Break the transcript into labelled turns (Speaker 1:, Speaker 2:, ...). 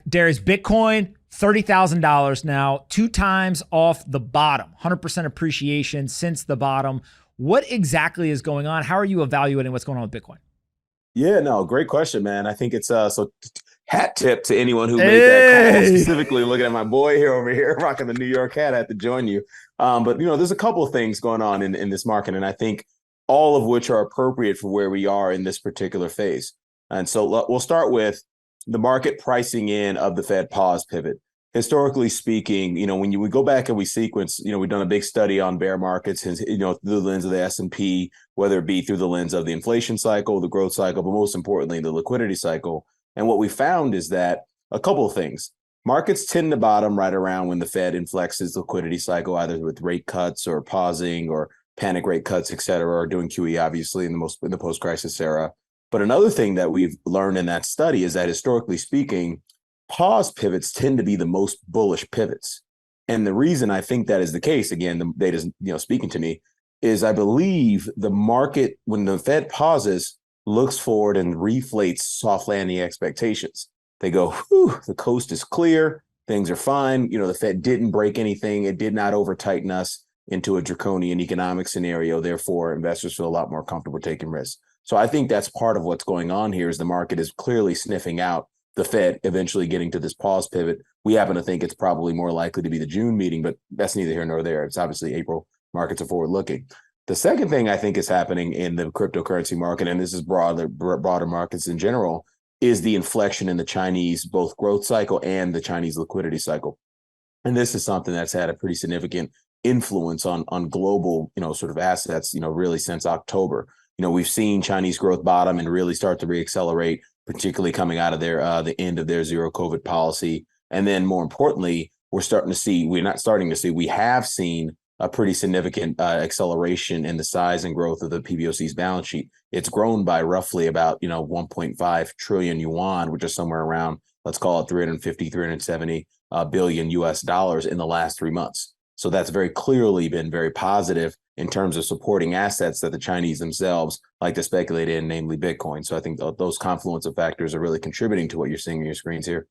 Speaker 1: Darius, Bitcoin, $30,000 now, 2 times off the bottom, 100% appreciation since the bottom. What exactly is going on? How are you evaluating what's going on with Bitcoin?
Speaker 2: Yeah, no, great question, man. I think it's hat tip to anyone who made that call, specifically looking at my boy here over here, rocking the New York hat. I had to join you. But there's a couple of things going on in this market, and I think all of which are appropriate for where we are in this particular phase. And so we'll start with the market pricing in of the Fed pause pivot. Historically speaking, when we go back and we sequence, we've done a big study on bear markets, through the lens of the S&P, whether it be through the lens of the inflation cycle, the growth cycle, but most importantly, the liquidity cycle. And what we found is that a couple of things. Markets tend to bottom right around when the Fed inflects its liquidity cycle, either with rate cuts or pausing or panic rate cuts, et cetera, or doing QE, obviously, in the post-crisis era. But another thing that we've learned in that study is that historically speaking, pause pivots tend to be the most bullish pivots. And the reason I think that is the case, again, the data is speaking to me, is I believe the market, when the Fed pauses, looks forward and reflates soft landing expectations. They go, whew, the coast is clear, things are fine. The Fed didn't break anything. It did not over tighten us into a draconian economic scenario. Therefore, investors feel a lot more comfortable taking risks. So I think that's part of what's going on here is the market is clearly sniffing out the Fed eventually getting to this pause pivot. We happen to think it's probably more likely to be the June meeting, but that's neither here nor there. It's obviously April. Markets are forward looking. The second thing I think is happening in the cryptocurrency market, and this is broader markets in general, is the inflection in the Chinese both growth cycle and the Chinese liquidity cycle. And this is something that's had a pretty significant influence on global, sort of assets, really since October. We've seen Chinese growth bottom and really start to reaccelerate, particularly coming out of their the end of their zero COVID policy. And then more importantly, we have seen a pretty significant acceleration in the size and growth of the PBOC's balance sheet. It's grown by roughly about, 1.5 trillion yuan, which is somewhere around, let's call it 370 billion US dollars in the last 3 months. So that's very clearly been very positive in terms of supporting assets that the Chinese themselves like to speculate in, namely Bitcoin. So I think those confluence of factors are really contributing to what you're seeing on your screens here.